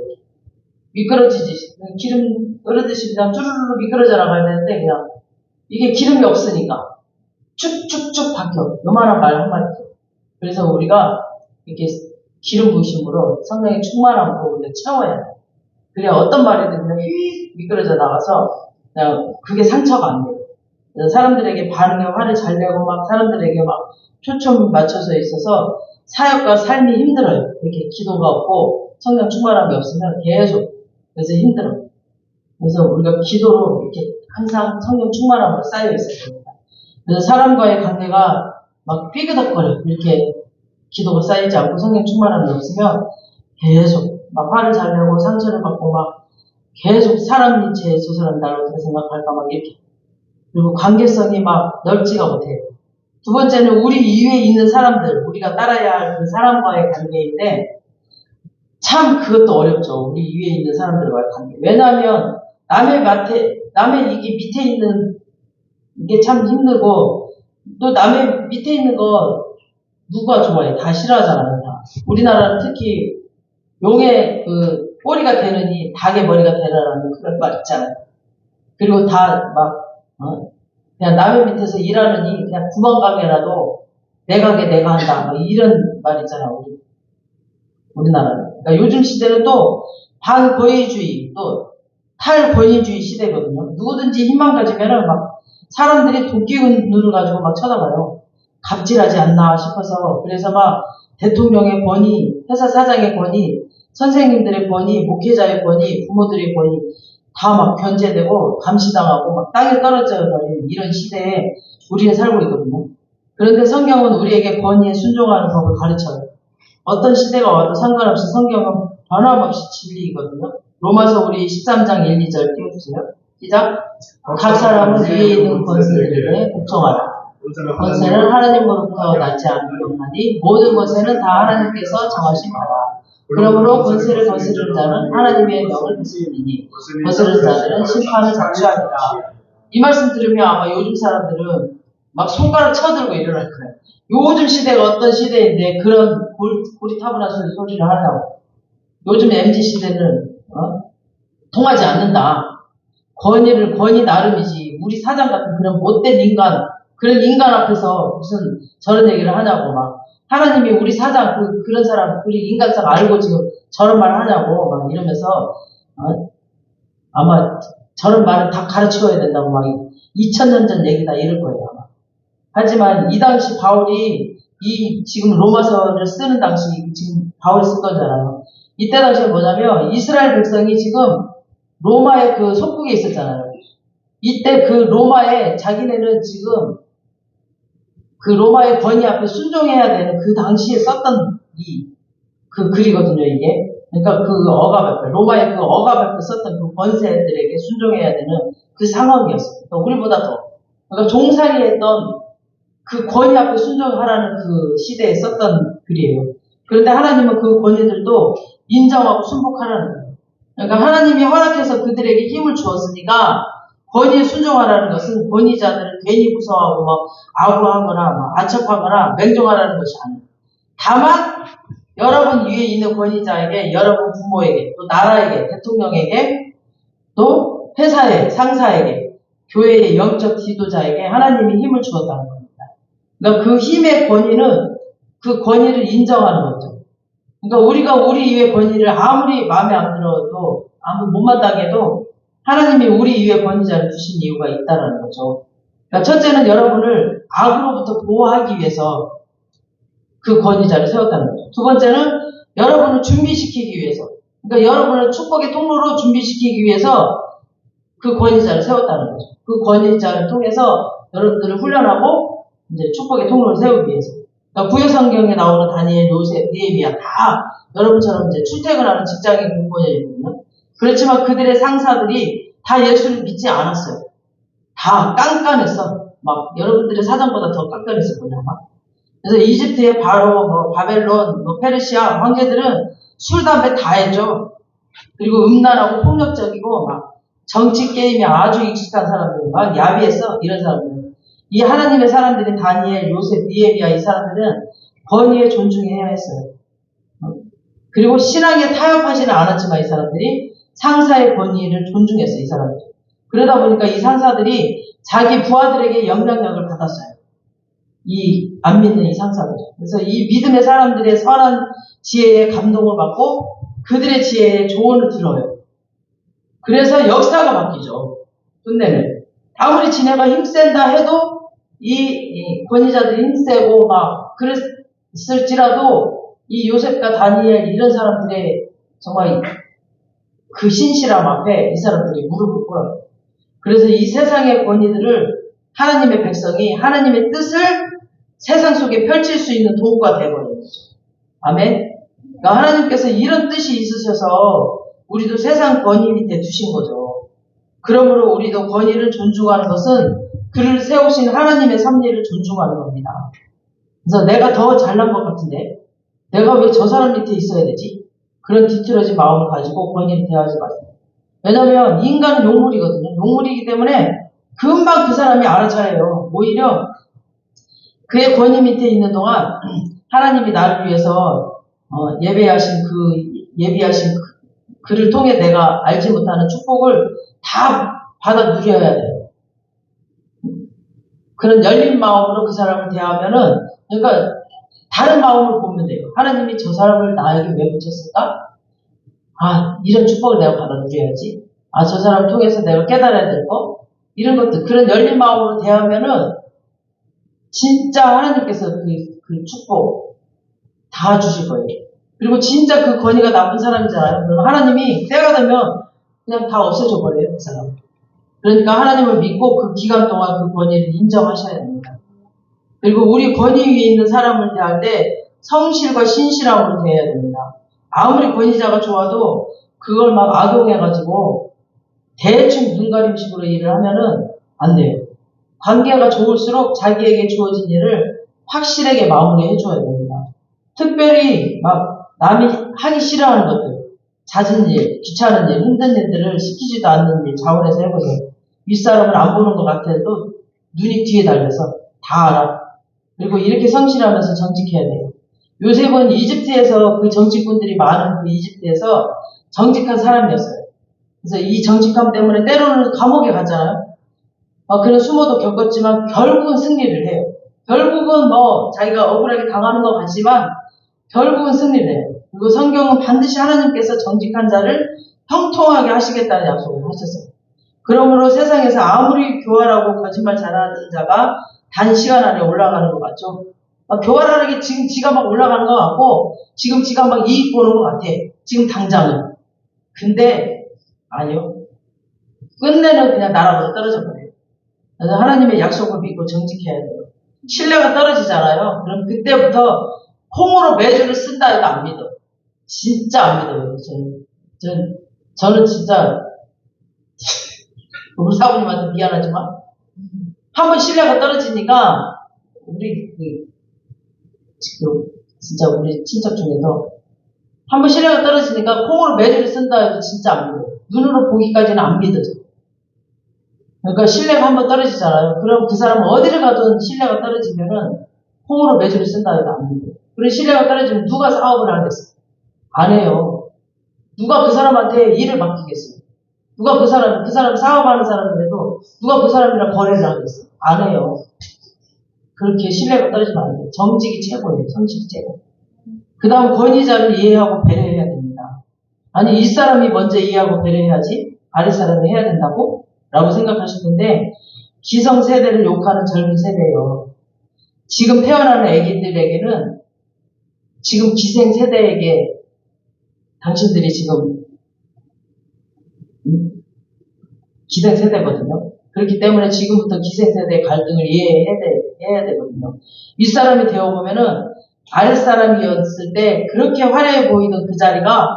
미끄러지지 기름 흐르듯이 그냥 쭈르르르 미끄러져 나가야 되는데 그냥 이게 기름이 없으니까 쭉쭉쭉 박혀 요만한 말 한마디. 그래서 우리가 이렇게 기름 부으심으로 성령의 충만함으로 우리가 채워야 돼. 그래야 어떤 말이든 그냥 미끄러져 나가서 그냥 그게 상처가 안 돼요. 그래서 사람들에게 반응에 화를 잘 내고 막 사람들에게 막 초점 맞춰서 있어서 사역과 삶이 힘들어요. 이렇게 기도가 없고 성령 충만함이 없으면 계속 그래서 힘들어요. 그래서 우리가 기도로 이렇게 항상 성령 충만함으로 쌓여 있어야 됩니다. 그래서 사람과의 관계가 막 삐그덕거려. 이렇게 기도가 쌓이지 않고 성령 충만함이 없으면 계속 막 화를 잘 내고 상처를 받고 막 계속 사람이 저 사람 나를 어떻게 생각할까 막 이렇게. 그리고 관계성이 막 넓지가 못해요. 두 번째는 우리 이외에 있는 사람들, 우리가 따라야 할 그 사람과의 관계인데 참 그것도 어렵죠. 우리 위에 있는 사람들과의 관계. 왜냐하면 남의 이게 밑에 있는 이게 참 힘들고 또 남의 밑에 있는 거 누가 좋아해? 다 싫어하잖아요. 다. 우리나라는 특히 용의 그 꼬리가 되느니 닭의 머리가 되라라는 그런 말 있잖아요. 그리고 다 막 그냥 남의 밑에서 일하느니 그냥 구멍가게라도 내 가게 내가 한다. 막 이런 말 있잖아요. 우리나라는. 그러니까 요즘 시대는 또 반권위주의, 또 탈권위주의 시대거든요. 누구든지 힘만 가지면은 막 사람들이 도끼 눈을 가지고 막 쳐다봐요. 갑질하지 않나 싶어서. 그래서 막 대통령의 권위, 회사 사장의 권위, 선생님들의 권위, 목회자의 권위, 부모들의 권위 다 막 견제되고 감시당하고 막 땅에 떨어져 버리는 이런 시대에 우리는 살고 있거든요. 그런데 성경은 우리에게 권위에 순종하는 법을 가르쳐요. 어떤 시대가 와도 상관없이 성경은 변함없이 진리이거든요. 로마서 우리 13장 1, 2절 띄워주세요. 시작. 각 사람은 위에 있는 권세들에게 복종하라. 권세는 하나님으로부터 나지 않으려나니 모든 권세는 다 하나님께서 정하신 바라. 그러므로 권세를 거스르는 자는 하나님의 명을 거스르니 거스르는 자들은 심판을 자초하리라. 이 말씀 들으면 아마 요즘 사람들은 막 손가락 쳐들고 일어날 거예요. 요즘 시대가 어떤 시대인데 그런 고리타분한 소리를 하냐고. 요즘 MZ시대는 통하지 않는다. 권위 나름이지. 우리 사장 같은 그런 못된 인간, 그런 인간 앞에서 무슨 저런 얘기를 하냐고 막. 하나님이 우리 사장, 그런 사람, 우리 인간상 알고 지금 저런 말 하냐고 막 이러면서 아마 저런 말은 다 가르쳐야 된다고 막 2000년 전 얘기다 이럴 거예요 아마. 하지만 이 당시 바울이 이 지금 로마서를 쓰는 당시 지금 바울이 쓴 거잖아요. 이때 당시에 뭐냐면 이스라엘 백성이 지금 로마의 그 속국에 있었잖아요. 이때 그 로마에 자기네는 지금 그 로마의 권위 앞에 순종해야 되는 그 당시에 썼던 그 글이거든요, 이게. 그러니까 그 억압 앞에, 로마의 그 억압 앞에 썼던 그 권세들에게 순종해야 되는 그 상황이었어요. 그러니까 우리보다 더. 그러니까 종살이 했던 그 권위 앞에 순종하라는 그 시대에 썼던 글이에요. 그런데 하나님은 그 권위들도 인정하고 순복하라는 거예요. 그러니까 하나님이 허락해서 그들에게 힘을 주었으니까 권위에 순종하라는 것은 권위자들을 괜히 무서워하고 막 아부하거나 막 아첩하거나 맹종하라는 것이 아니에요. 다만 여러분 위에 있는 권위자에게, 여러분 부모에게, 또 나라에게, 대통령에게, 또 회사에, 상사에게, 교회의 영적 지도자에게 하나님이 힘을 주었다는 겁니다. 그러니까 그 힘의 권위는 그 권위를 인정하는 거죠. 그러니까 우리가 우리 위의 권위를 아무리 마음에 안 들어도, 아무리 못마땅해 해도 하나님이 우리 위에 권위자를 주신 이유가 있다는 거죠. 그러니까 첫째는 여러분을 악으로부터 보호하기 위해서 그 권위자를 세웠다는 거죠. 두 번째는 여러분을 준비시키기 위해서, 그러니까 여러분을 축복의 통로로 준비시키기 위해서 그 권위자를 세웠다는 거죠. 그 권위자를 통해서 여러분들을 훈련하고 이제 축복의 통로를 세우기 위해서. 그러니까 구약 성경에 나오는 다니엘, 요셉, 느헤미야 다 여러분처럼 이제 출퇴근하는 직장인 공무원이거든요. 그렇지만 그들의 상사들이 다 예수를 믿지 않았어요. 다 깐깐했어. 막 여러분들의 사정보다 더 깐깐했었거든요. 그래서 이집트의 바로, 바벨론, 페르시아 황제들은 술, 담배 다 했죠. 그리고 음란하고 폭력적이고 막 정치 게임에 아주 익숙한 사람들, 막 야비했어. 이런 사람들. 이 하나님의 사람들이 다니엘, 요셉, 니에미야 이 사람들은 권위에 존중해야 했어요. 그리고 신앙에 타협하지는 않았지만 이 사람들이 상사의 권위를 존중했어요. 이 사람들. 그러다 보니까 이 상사들이 자기 부하들에게 영향력을 받았어요. 이 안 믿는 이 상사들. 그래서 이 믿음의 사람들의 선한 지혜에 감동을 받고 그들의 지혜에 조언을 들어요. 그래서 역사가 바뀌죠. 끝내는. 아무리 지네가 힘센다 해도 이 권위자들이 힘세고 막 그랬을지라도 이 요셉과 다니엘 이런 사람들의 정말 그 신실함 앞에 이 사람들이 무릎을 꿇어요. 그래서 이 세상의 권위들을 하나님의 백성이 하나님의 뜻을 세상 속에 펼칠 수 있는 도구가 되어버려요. 아멘. 그러니까 하나님께서 이런 뜻이 있으셔서 우리도 세상 권위 밑에 두신 거죠. 그러므로 우리도 권위를 존중하는 것은 그를 세우신 하나님의 섭리를 존중하는 겁니다. 그래서 내가 더 잘난 것 같은데 내가 왜 저 사람 밑에 있어야 되지? 그런 뒤틀어진 마음을 가지고 권위를 대하지 마세요. 왜냐하면 인간은 용물이거든요. 용물이기 때문에 금방 그 사람이 알아차려요. 오히려 그의 권위 밑에 있는 동안 하나님이 나를 위해서 예비하신 그를 통해 내가 알지 못하는 축복을 다 받아 누려야 돼요. 그런 열린 마음으로 그 사람을 대하면은, 그러니까 다른 마음을 보면 돼요. 하나님이 저 사람을 나에게 왜 붙였을까? 이런 축복을 내가 받아 누려야지. 저 사람을 통해서 내가 깨달아야 될 거? 이런 것들, 그런 열린 마음으로 대하면은 진짜 하나님께서 그 축복 다 주실 거예요. 그리고 진짜 그 권위가 나쁜 사람이잖아요. 그럼 하나님이 때가 되면 그냥 다 없애줘 버려요, 그 사람. 그러니까 하나님을 믿고 그 기간 동안 그 권위를 인정하셔야 됩니다. 그리고 우리 권위 위에 있는 사람을 대할 때 성실과 신실함으로 대해야 됩니다. 아무리 권위자가 좋아도 그걸 막 악용해가지고 대충 눈가림식으로 일을 하면은 안 돼요. 관계가 좋을수록 자기에게 주어진 일을 확실하게 마무리해줘야 됩니다. 특별히 막 남이 하기 싫어하는 것들, 잦은 일, 귀찮은 일, 힘든 일들을 시키지도 않는 일 자원해서 해보세요. 윗사람을 안 보는 것 같아도 눈이 뒤에 달려서 다 알아. 그리고 이렇게 성실하면서 정직해야 돼요. 요셉은 이집트에서 그 정직분들이 많은 그 이집트에서 정직한 사람이었어요. 그래서 이 정직함 때문에 때로는 감옥에 가잖아요. 그런 수모도 겪었지만 결국은 승리를 해요. 결국은 자기가 억울하게 당하는 것 같지만 결국은 승리를 해요. 그리고 성경은 반드시 하나님께서 정직한 자를 형통하게 하시겠다는 약속을 하셨어요. 그러므로 세상에서 아무리 교활하고 거짓말 잘하는 자가 단시간 안에 올라가는 것 같죠? 교활하는 게 지금 지가 막 올라가는 것 같고 지금 지가 막 이익 보는 것 같아. 지금 당장은. 근데 아니요. 끝내는 그냥 나라로 떨어져 버려요. 그래서 하나님의 약속을 믿고 정직해야 돼요. 신뢰가 떨어지잖아요. 그럼 그때부터 콩으로 매주를 쓴다 해도 안 믿어. 진짜 안 믿어요. 저는 진짜 우리 사부님한테 미안하지만 한번 신뢰가 떨어지니까 우리 지금 진짜 우리 친척 중에서 한번 신뢰가 떨어지니까 콩으로 매주를 쓴다 해도 진짜 안 믿어요. 눈으로 보기까지는 안 믿어져. 그러니까 신뢰가 한번 떨어지잖아요. 그럼 그 사람은 어디를 가든 신뢰가 떨어지면은 콩으로 매주를 쓴다 해도 안 믿어요. 그리고 신뢰가 떨어지면 누가 사업을 하겠어요? 안 해요. 누가 그 사람한테 일을 맡기겠어요? 누가 그 사람 사업하는 사람인데도 누가 그 사람이랑 거래를 하겠어요? 안 해요. 그렇게 신뢰가 떨어지면 안 돼요. 정직이 최고예요. 성실이 최고. 그 다음 권위자를 이해하고 배려해야 됩니다. 아니 이 사람이 먼저 이해하고 배려해야지 아래 사람이 해야 된다고? 라고 생각하실 텐데 기성세대를 욕하는 젊은 세대예요. 지금 태어나는 애기들에게는 지금 기생세대에게 당신들이 지금 기생세대거든요. 그렇기 때문에 지금부터 기생세대의 갈등을 이해해야 되거든요. 윗사람이 되어보면은 아랫사람이었을 때 그렇게 화려해 보이던 그 자리가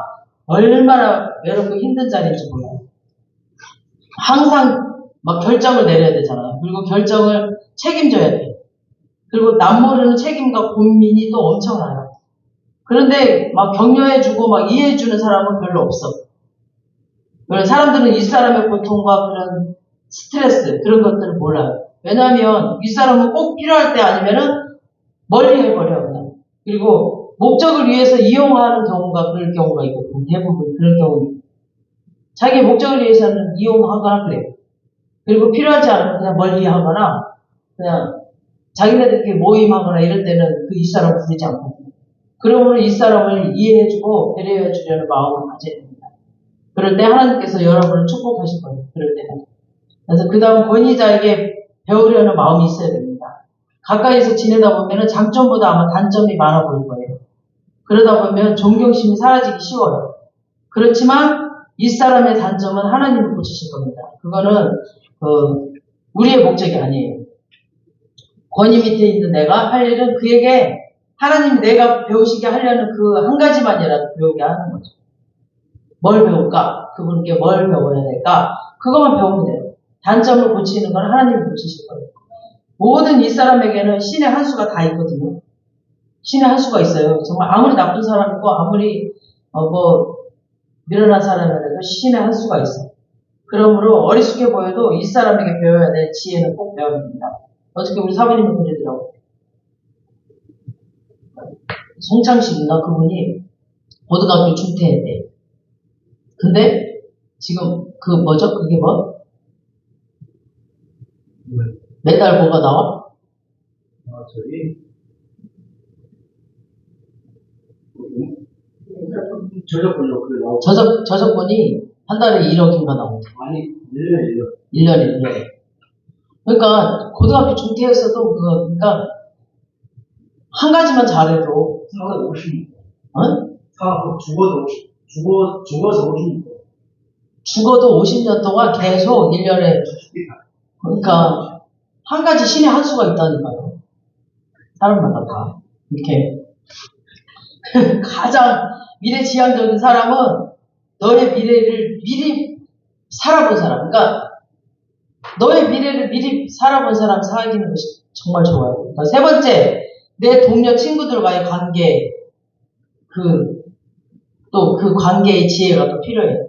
얼마나 외롭고 힘든 자리인지 몰라요. 항상 막 결정을 내려야 되잖아요. 그리고 결정을 책임져야 돼요. 그리고 남모르는 책임과 고민이 또 엄청나요. 그런데 막 격려해주고 막 이해해주는 사람은 별로 없어. 사람들은 윗사람의 고통과 그런 스트레스, 그런 것들을 몰라요. 왜냐하면 윗사람은 꼭 필요할 때 아니면은 멀리 해버려요. 그냥. 그리고 목적을 위해서 이용하는 경우가 그럴 경우가 있거든요. 대부분 그럴 경우. 자기 목적을 위해서는 이용하거나 그래요. 그리고 필요하지 않으면 그냥 멀리 하거나 그냥 자기네들끼리 모임하거나 이럴 때는 그 윗사람 부르지 않거든요. 그러므로 윗사람을 이해해주고 배려해주려는 마음을 가져야 됩니다. 그럴 때 하나님께서 여러분을 축복하실 거예요. 그럴 때는. 그래서 그 다음 권위자에게 배우려는 마음이 있어야 됩니다. 가까이서 지내다 보면 장점보다 아마 단점이 많아 보일 거예요. 그러다 보면 존경심이 사라지기 쉬워요. 그렇지만 이 사람의 단점은 하나님이 고치실 겁니다. 그거는 우리의 목적이 아니에요. 권위 밑에 있는 내가 할 일은 그에게 하나님이 내가 배우시게 하려는 그 한 가지만이라도 배우게 하는 거죠. 뭘 배울까? 그분께 뭘 배워야 될까? 그것만 배우면 돼요. 단점을 고치는 건 하나님이 고치실 거예요. 모든 이 사람에게는 신의 한 수가 다 있거든요. 신의 한 수가 있어요. 정말 아무리 나쁜 사람이고 아무리 미련한 사람이라도 신의 한 수가 있어요. 그러므로 어리숙해 보여도 이 사람에게 배워야 될 지혜는 꼭 배워야 됩니다. 어저께 우리 사모님이 그러더라고요. 송창식인가 그분이 고등학교 중퇴했대요. 근데 지금 그게 뭐? 매달 뭐가 나와? 저작권료 그게 나오고. 저작권이 한 달에 1억인가 나온다. 아니, 1년에 1년에 1억. 그러니까 고등학교 중퇴에서도 그러니까 한 가지만 잘해도 사업 50. 어? 사업 죽어서 50. 죽어도 50년 동안 계속 1년에 그러니까 한 가지 신의 한 수가 있다니까요. 사람마다 다 이렇게 가장 미래지향적인 사람은 너의 미래를 미리 살아본 사람. 그러니까 너의 미래를 미리 살아본 사람 사귀는 것이 정말 좋아요. 그러니까 세 번째, 내 동료 친구들과의 관계, 또 그 관계의 지혜가 또 필요해요.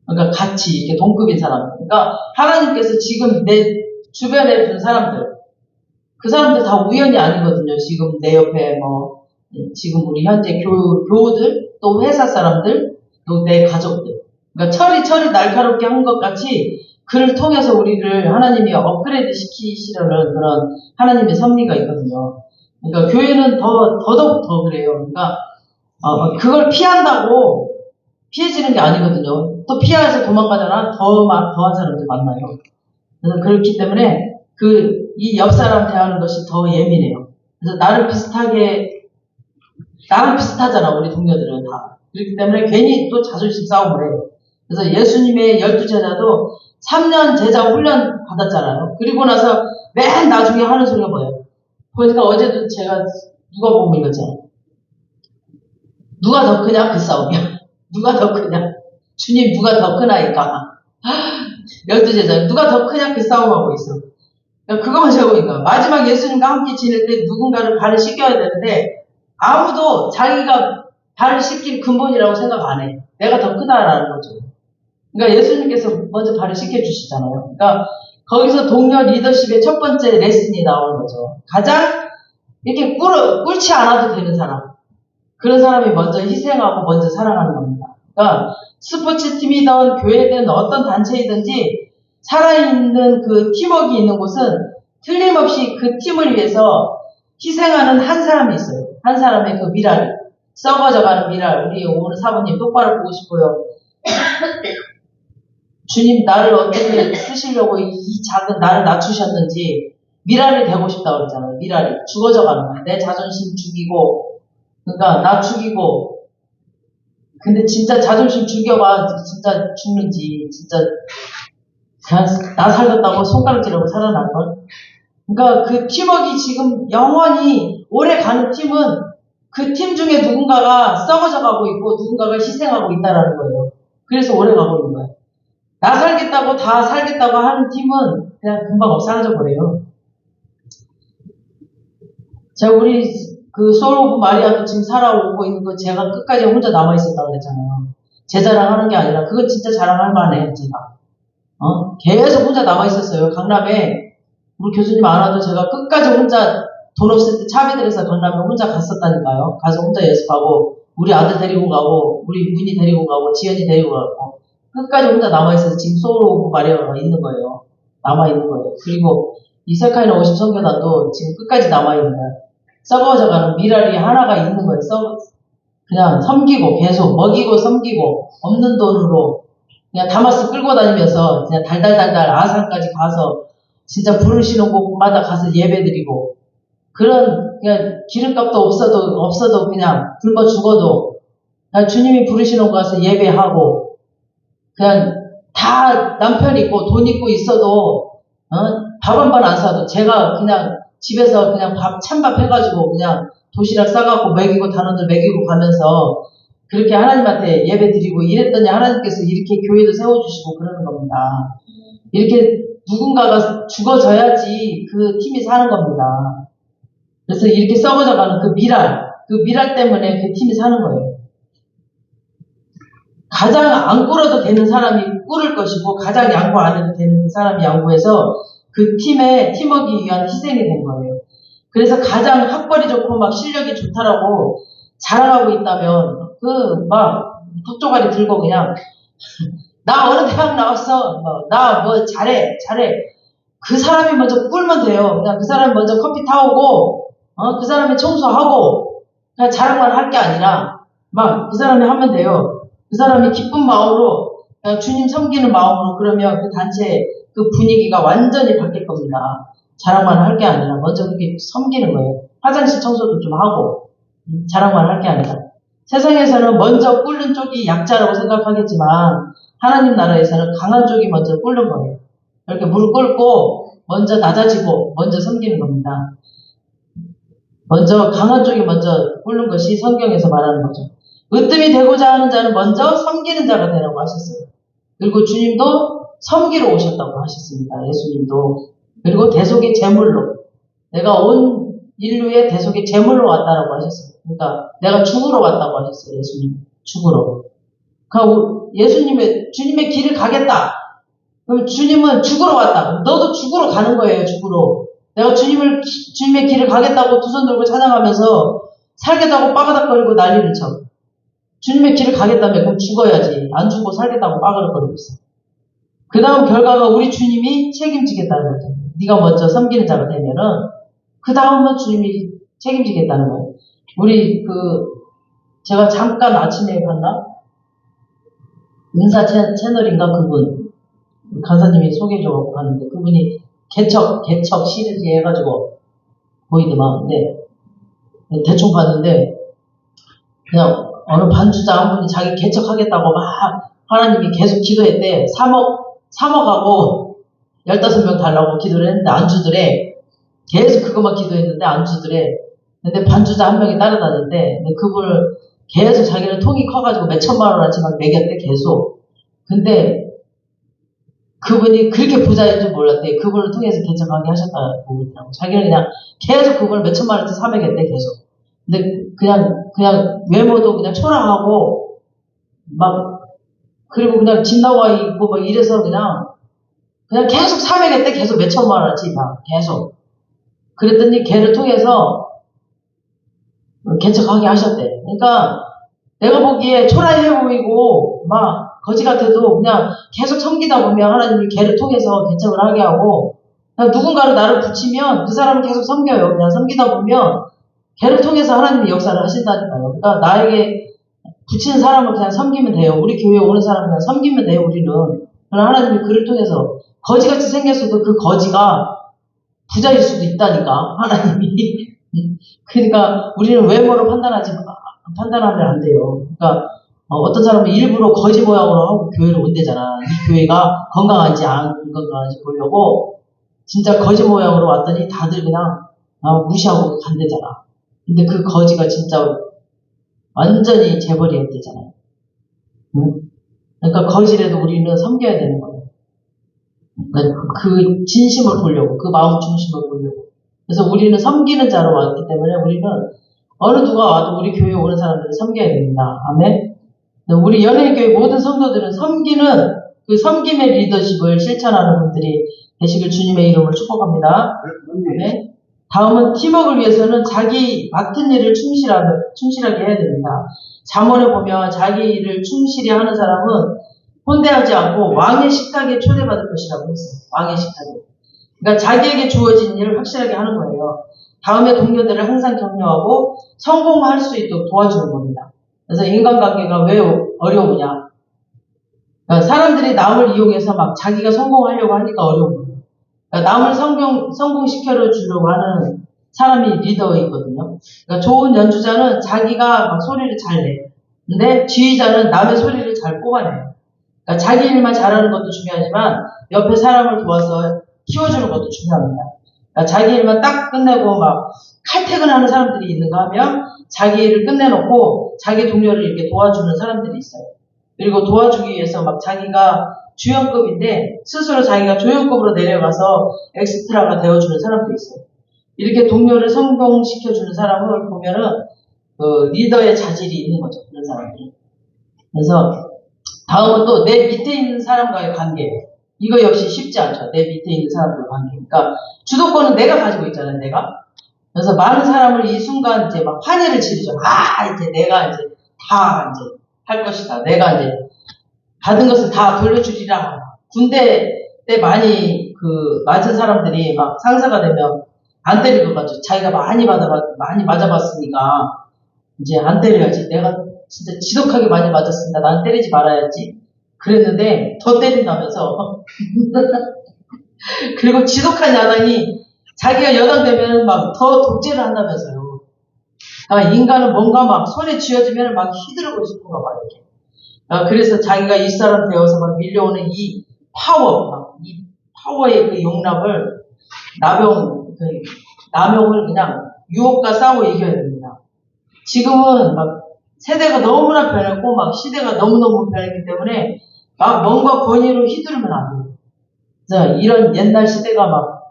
그러니까 같이 이렇게 동급인 사람. 그러니까 하나님께서 지금 내 주변에 둔 사람들, 그 사람들 다 우연이 아니거든요. 지금 내 옆에 지금 우리 현재 교우들, 또 회사 사람들, 또 내 가족들. 그러니까 철이 날카롭게 한 것 같이 그를 통해서 우리를 하나님이 업그레이드 시키시려는 그런 하나님의 섭리가 있거든요. 그러니까 교회는 더더욱 더 그래요. 그러니까 그걸 피한다고 피해지는 게 아니거든요. 또 피해서 도망가잖아. 더한 사람들 만나요. 그래서 그렇기 때문에 이 옆 사람 대하는 것이 더 예민해요. 그래서 나랑 비슷하잖아. 우리 동료들은 다. 그렇기 때문에 괜히 또 자존심 싸움을 해요. 그래서 예수님의 12제자도 3년 제자 훈련 받았잖아요. 그리고 나서 맨 나중에 하는 소리가 뭐예요? 보니까 어제도 제가 누가 보고 읽었잖아요. 누가 더 크냐? 그 싸움이야. 누가 더 크냐? 주님 누가 더 크나이까? 12제자 누가 더 크냐? 그 싸움하고 있어. 그거만 제보니까 마지막 예수님과 함께 지낼 때 누군가를 발을 씻겨야 되는데 아무도 자기가 발을 씻길 근본이라고 생각 안 해. 내가 더 크다라는 거죠. 그러니까 예수님께서 먼저 발을 씻겨주시잖아요. 그러니까 거기서 동료 리더십의 첫 번째 레슨이 나오는 거죠. 가장 이렇게 꿇지 않아도 되는 사람. 그런 사람이 먼저 희생하고 먼저 사랑하는 겁니다. 그러니까 스포츠팀이든 교회든 어떤 단체이든지 살아있는 그 팀워크 있는 곳은 틀림없이 그 팀을 위해서 희생하는 한 사람이 있어요. 한 사람의 그 미랄, 썩어져가는 미랄. 우리 오늘 사모님 똑바로 보고 싶어요. 주님 나를 어떻게 쓰시려고 이 작은 나를 낮추셨는지 미랄이 되고 싶다고 그러잖아요. 미랄이 죽어져가는 거야. 내 자존심 죽이고 그러니까 나 죽이고 근데 진짜 자존심 죽여봐 진짜 죽는지 진짜 그냥 나 살렸다고 손가락질하고 살아날걸. 그러니까 그 팀워크가 지금 영원히 오래 가는 팀은 그 팀 중에 누군가가 썩어져 가고 있고 누군가가 희생하고 있다라는 거예요. 그래서 오래 가고 있는 거예요. 나 살겠다고 다 살겠다고 하는 팀은 그냥 금방 사라져 버려요. 제가 우리 소울 오브 마리아도 지금 살아오고 있는 거 제가 끝까지 혼자 남아있었다고 그랬잖아요. 제 자랑하는 게 아니라 그거 진짜 자랑할 만해 제가. 계속 혼자 남아있었어요. 강남에 우리 교수님 안 와도 제가 끝까지 혼자 돈 없을 때 차비들에서 강남에 혼자 갔었다니까요. 가서 혼자 연습하고 우리 아들 데리고 가고 우리 문희 데리고 가고 지연이 데리고 가고 끝까지 혼자 남아있어서 지금 소울 오브 마리아가 있는 거예요. 남아있는 거예요. 그리고 이세카이나 오신 선교단도 지금 끝까지 남아있는 썩어져가는 미랄이 하나가 있는 거예요. 그냥 섬기고 계속 먹이고 섬기고 없는 돈으로 그냥 다마스 끌고 다니면서 그냥 달달달달 아산까지 가서 진짜 부르시는 곳마다 가서 예배드리고 그런 그냥 기름값도 없어도 그냥 굶어 죽어도 그냥 주님이 부르시는 곳 가서 예배하고 그냥 다 남편 있고 돈 있고 있어도 밥 한 번 안 사도 제가 그냥 집에서 그냥 찬밥 해가지고 그냥 도시락 싸갖고 먹이고 단원들 먹이고 가면서 그렇게 하나님한테 예배 드리고 이랬더니 하나님께서 이렇게 교회도 세워주시고 그러는 겁니다. 이렇게 누군가가 죽어져야지 그 팀이 사는 겁니다. 그래서 이렇게 썩어져가는 그 미랄 때문에 그 팀이 사는 거예요. 가장 안 꿇어도 되는 사람이 꿇을 것이고 가장 양보 안 해도 되는 그 사람이 양보해서 그 팀워크를 위한 희생이 된 거예요. 그래서 가장 학벌이 좋고 막 실력이 좋다라고 자랑하고 있다면 그 막 턱조가리 들고 그냥 나 어느 대학 나왔어 나 뭐 잘해 그 사람이 먼저 꿀면 돼요. 그냥 그 사람이 먼저 커피 타오고 그 사람이 청소하고 그냥 자랑만 할 게 아니라 막 그 사람이 하면 돼요. 그 사람이 기쁜 마음으로 그냥 주님 섬기는 마음으로 그러면 그 단체 그 분위기가 완전히 바뀔 겁니다. 자랑만 할 게 아니라 먼저 그렇게 섬기는 거예요. 화장실 청소도 좀 하고 자랑만 할 게 아니라 세상에서는 먼저 꿇는 쪽이 약자라고 생각하겠지만 하나님 나라에서는 강한 쪽이 먼저 꿇는 거예요. 이렇게 무릎 꿇고 먼저 낮아지고 먼저 섬기는 겁니다. 먼저 강한 쪽이 먼저 꿇는 것이 성경에서 말하는 거죠. 으뜸이 되고자 하는 자는 먼저 섬기는 자가 되라고 하셨어요. 그리고 주님도 섬기러 오셨다고 하셨습니다. 예수님도. 그리고 대속의 제물로 내가 온 인류의 대속의 제물로 왔다라고 하셨어요. 그러니까 내가 죽으러 왔다고 하셨어요. 예수님 죽으러. 그러니까 주님의 길을 가겠다. 그럼 주님은 죽으러 왔다. 너도 죽으러 가는 거예요. 죽으러. 내가 주님의 길을 가겠다고 두 손 들고 찬양하면서 살겠다고 빠가닥거리고 난리를 쳐. 주님의 길을 가겠다며 그럼 죽어야지. 안 죽고 살겠다고 빠가닥거리고 있어. 그 다음 결과가 우리 주님이 책임지겠다는 거죠. 네가 먼저 섬기는 자가 되면은 그 다음은 주님이 책임지겠다는 거예요. 제가 잠깐 아침에 봤나? 은사 채널인가 그분 강사님이 소개해줘서 봤는데 그분이 개척 시리즈 해가지고 보이더만. 근데 대충 봤는데 그냥 어느 반주자 한 분이 자기 개척하겠다고 막 하나님이 계속 기도했대. 3억하고 15명 달라고 기도를 했는데 안 주더래. 계속 그것만 기도했는데 안 주더래. 근데 반주자 한 명이 따라다녔대. 근데 그분을 계속 자기는 통이 커가지고 몇 천만 원어치 막 매겼대 계속. 근데 그분이 그렇게 부자인 줄 몰랐대. 그분을 통해서 개척하게 하셨다고 그러더라고. 자기는 그냥 계속 그분을 몇 천만 원어치 사매겼대 계속. 근데 그냥 외모도 그냥 초라하고 그리고 그냥 집 나와 있고 막 이래서 그냥 계속 사매겠대. 계속 몇 천만 원어치 다 계속. 그랬더니 걔를 통해서 개척하게 하셨대. 그러니까 내가 보기에 초라해 보이고 막 거지 같아도 그냥 계속 섬기다 보면 하나님이 걔를 통해서 개척을 하게 하고 그냥 누군가를 나를 붙이면 그 사람을 계속 섬겨요. 그냥 섬기다 보면 걔를 통해서 하나님이 역사를 하신다니까요. 그러니까 나에게 붙이는 사람을 그냥 섬기면 돼요. 우리 교회에 오는 사람을 그냥 섬기면 돼요. 우리는. 그럼 하나님이 그를 통해서 거지같이 생겼어도 그 거지가 부자일 수도 있다니까 하나님이. 그러니까 우리는 외모로 판단하면 안 돼요. 그러니까 어떤 사람은 일부러 거지 모양으로 하고 교회를 온대잖아. 이 교회가 건강한지 안 건강한지 보려고 진짜 거지 모양으로 왔더니 다들 그냥 무시하고 간대잖아. 근데 그 거지가 진짜 완전히 재벌이었대잖아요. 응? 그러니까 거지라도 우리는 섬겨야 되는 거예요. 그러니까 그 진심을 보려고, 그 마음 중심을 보려고. 그래서 우리는 섬기는 자로 왔기 때문에 우리는 어느 누가 와도 우리 교회에 오는 사람들을 섬겨야 됩니다. 아멘. 우리 연예인교회 모든 성도들은 그 섬김의 리더십을 실천하는 분들이 되시길 주님의 이름으로 축복합니다. 아멘. 다음은 팀워크를 위해서는 자기 맡은 일을 충실하게 해야 됩니다. 잠언에 보면 자기 일을 충실히 하는 사람은 혼대하지 않고 왕의 식탁에 초대받을 것이라고 했어요. 왕의 식탁에. 그러니까 자기에게 주어진 일을 확실하게 하는 거예요. 다음에 동료들을 항상 격려하고 성공할 수 있도록 도와주는 겁니다. 그래서 인간관계가 왜 어려우냐? 그러니까 사람들이 남을 이용해서 막 자기가 성공하려고 하니까 어려운 거예요. 그러니까 남을 성공시켜 주려고 하는 사람이 리더이거든요. 그러니까 좋은 연주자는 자기가 막 소리를 잘 내. 근데 지휘자는 남의 소리를 잘 뽑아내요. 그러니까 자기 일만 잘하는 것도 중요하지만 옆에 사람을 도와서 키워주는 것도 중요합니다. 그러니까 자기 일만 딱 끝내고 막 칼퇴근하는 사람들이 있는가 하면 자기 일을 끝내놓고 자기 동료를 이렇게 도와주는 사람들이 있어요. 그리고 도와주기 위해서 막 자기가 주연급인데 스스로 자기가 조연급으로 내려가서 엑스트라가 되어주는 사람도 있어요. 이렇게 동료를 성공시켜주는 사람을 보면은 그 리더의 자질이 있는 거죠. 그런 사람들이. 그래서 다음은 또 내 밑에 있는 사람과의 관계예요. 이거 역시 쉽지 않죠. 내 밑에 있는 사람과의 관계. 그러니까 주도권은 내가 가지고 있잖아요. 내가. 그래서 많은 사람을 이 순간 이제 막 환희를 지르죠. 이제 내가 이제 다 이제 할 것이다. 내가 이제 받은 것을 다 돌려주리라. 군대 때 많이 그 맞은 사람들이 막 상사가 되면 안 때릴 것 같죠. 자기가 많이 맞아봤으니까 이제 안 때려야지. 내가 진짜 지독하게 많이 맞았습니다. 난 때리지 말아야지. 그랬는데 더 때린다면서. 그리고 지독한 야당이 자기가 여당 되면 막 더 독재를 한다면서요. 그러니까 인간은 뭔가 막 손에 쥐어지면 막 휘두르고 싶은가 봐 이렇게. 그래서 자기가 이 사람 되어서 막 밀려오는 이 파워의 그 용납을 남용을 그냥 유혹과 싸워 이겨야 됩니다. 지금은 막 세대가 너무나 변했고 막 시대가 너무너무 변했기 때문에 막 뭔가 권위로 휘두르면 안 돼요. 그래서 이런 옛날 시대가 막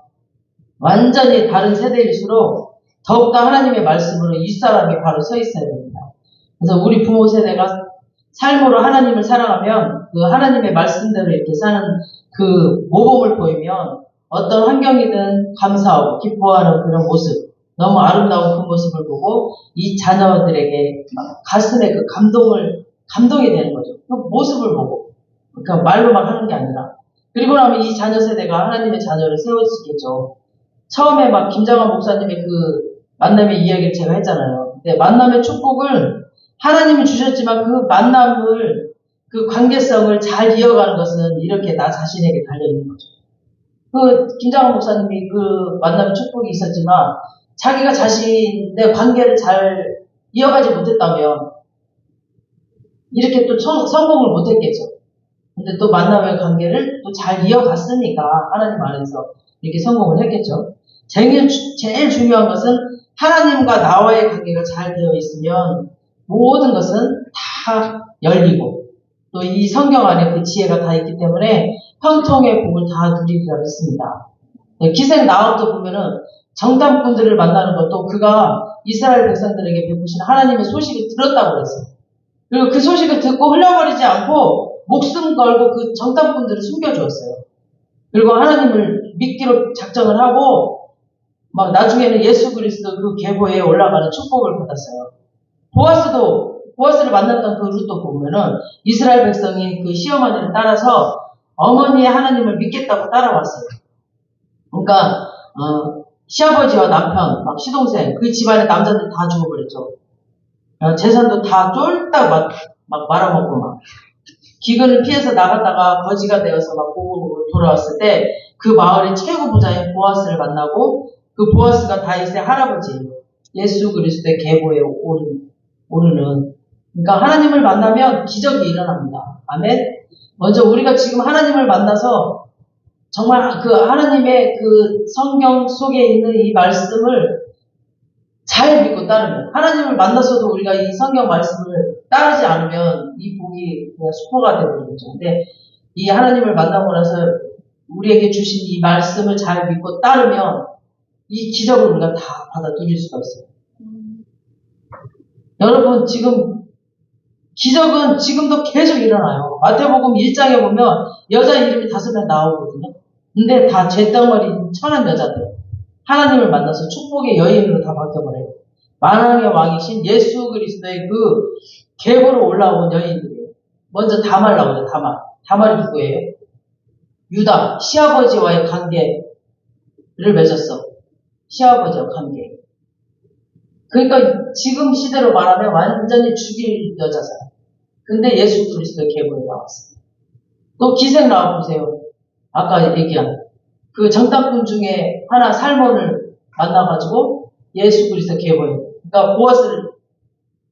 완전히 다른 세대일수록 더욱더 하나님의 말씀으로 이 사람이 바로 서 있어야 됩니다. 그래서 우리 부모 세대가 삶으로 하나님을 사랑하면 그 하나님의 말씀대로 이렇게 사는 그 모범을 보이면 어떤 환경이든 감사하고 기뻐하는 그런 모습, 너무 아름다운 그 모습을 보고 이 자녀들에게 가슴에 그 감동이 되는 거죠. 그 모습을 보고. 그러니까 말로만 하는 게 아니라. 그리고 나면 이 자녀 세대가 하나님의 자녀를 세워지겠죠. 처음에 막 김장환 목사님의 그 만남의 이야기를 제가 했잖아요. 근데 만남의 축복을 하나님이 주셨지만 그 만남을 그 관계성을 잘 이어가는 것은 이렇게 나 자신에게 달려있는 거죠. 그 김장환 목사님이 그 만남의 축복이 있었지만 자기가 자신의 관계를 잘 이어가지 못했다면 이렇게 또 성공을 못했겠죠. 근데 또 만남의 관계를 또 잘 이어갔으니까 하나님 안에서 이렇게 성공을 했겠죠. 제일 중요한 것은 하나님과 나와의 관계가 잘 되어 있으면 모든 것은 다 열리고 또 이 성경 안에 그 지혜가 다 있기 때문에 형통의 복을 다 누리리라 믿습니다. 기생 나합도 보면은 정탐꾼들을 만나는 것도 그가 이스라엘 백성들에게 베푸신 하나님의 소식을 들었다고 그랬어요. 그리고 그 소식을 듣고 흘려버리지 않고 목숨 걸고 그 정탐꾼들을 숨겨주었어요. 그리고 하나님을 믿기로 작정을 하고 막 나중에는 예수 그리스도 그 계보에 올라가는 축복을 받았어요. 보아스를 만났던 그 룻도 보면은 이스라엘 백성이 그 시어머니를 따라서 어머니의 하나님을 믿겠다고 따라왔어요. 그러니까 시아버지와 남편, 막 시동생, 그 집안의 남자들 다 죽어버렸죠. 재산도 다 쫄딱 막 말아먹고 막 기근을 피해서 나갔다가 거지가 되어서 막 고국으로 돌아왔을 때 그 마을의 최고 부자인 보아스를 만나고 그 보아스가 다윗의 할아버지예요. 예수 그리스도의 계보에 오르는. 그러니까 하나님을 만나면 기적이 일어납니다. 아멘. 먼저 우리가 지금 하나님을 만나서 정말 그 하나님의 그 성경 속에 있는 이 말씀을 잘 믿고 따르면 하나님을 만났어도 우리가 이 성경 말씀을 따르지 않으면 이 복이 그냥 수포가 되어버리죠. 근데 이 하나님을 만나고 나서 우리에게 주신 이 말씀을 잘 믿고 따르면 이 기적을 우리가 다 받아 누릴 수가 있어요. 여러분 지금 기적은 지금도 계속 일어나요. 마태복음 1장에 보면 여자 이름이 5명 나오거든요. 근데 다 죄덩어리 천한 여자들. 하나님을 만나서 축복의 여인으로 다 바뀌어버려요. 만왕의 왕이신 예수 그리스도의 그 계보로 올라온 여인들이에요. 먼저 다말 나오죠. 다말이 누구예요? 유다, 시아버지와의 관계. 맺었어. 시아버지와 관계. 그러니까 지금 시대로 말하면 완전히 죽일 여자잖아. 근데 예수 그리스도의 계보에 나왔어. 또 기생 나와보세요. 아까 얘기한 그 정탐꾼 중에 하나 살몬을 만나가지고 예수 그리스도 계보에. 그러니까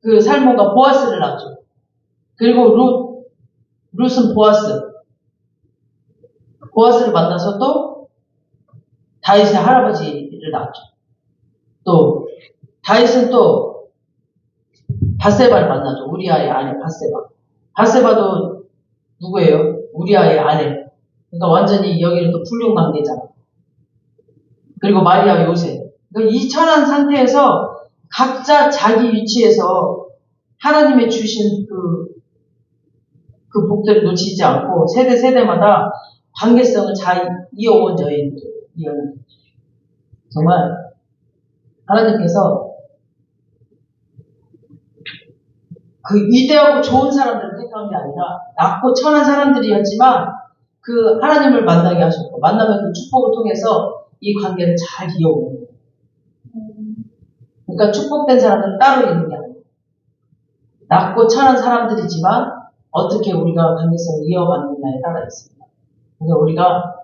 그 살몬과 보아스를 낳죠. 그리고 룻은 보아스를 만나서 또 다윗의 할아버지를 낳죠. 또 다윗은 또 바세바를 만나죠. 우리아의 아내 바세바. 바세바도 누구예요? 우리아의 아내. 그러니까 완전히 여기는 또 불륜관계잖아. 그리고 마리아 요셉. 그러니까 이 천한 상태에서 각자 자기 위치에서 하나님의 주신 그 복들을 놓치지 않고 세대마다 관계성을 잘 이어온 여인들. 정말 하나님께서 그 위대하고 좋은 사람들을 택한 게 아니라 낮고 천한 사람들이었지만 그 하나님을 만나게 하셨고 만나면 그 축복을 통해서 이 관계를 잘 이어오는 거예요. 그러니까 축복된 사람은 따로 있는 게 아니에요. 낮고 천한 사람들이지만 어떻게 우리가 관계성을 이어가느냐에 따라 있습니다. 그래서 우리가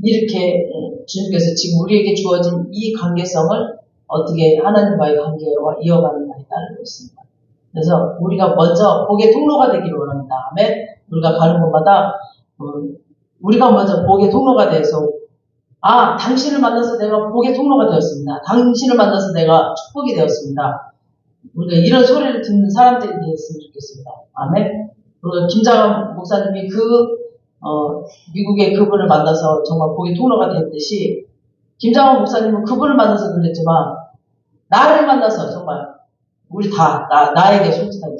이렇게 주님께서 지금 우리에게 주어진 이 관계성을 어떻게 하나님과의 관계와 이어가느냐에 따라 있습니다. 그래서 우리가 먼저 복의 통로가 되기를 원합니다. 아멘. 우리가 가는 곳마다 우리가 먼저 복의 통로가 돼서 당신을 만나서 내가 복의 통로가 되었습니다. 당신을 만나서 내가 축복이 되었습니다. 우리가 이런 소리를 듣는 사람들이 되었으면 좋겠습니다. 아멘. 그리고 김장한 목사님이 미국의 그분을 만나서 정말 복의 통로가 됐듯이 김장한 목사님은 그분을 만나서 그랬지만 나를 만나서 정말 우리 다 나에게 솔직하게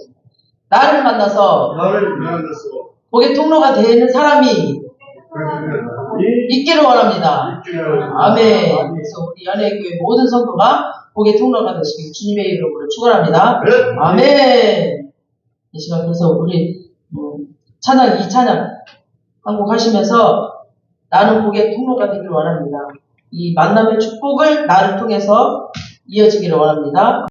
나를 만나서 복의 통로가 되는 사람이 있기를 원합니다. 아멘. 그래서 우리 연예교회 모든 성도가 복의 통로가 되시길 주님의 이름으로 축원합니다. 아멘. 이 시간 그래서 우리 찬양 이 찬양 한곡하시면서 나는 복의 통로가 되기를 원합니다. 이 만남의 축복을 나를 통해서 이어지기를 원합니다.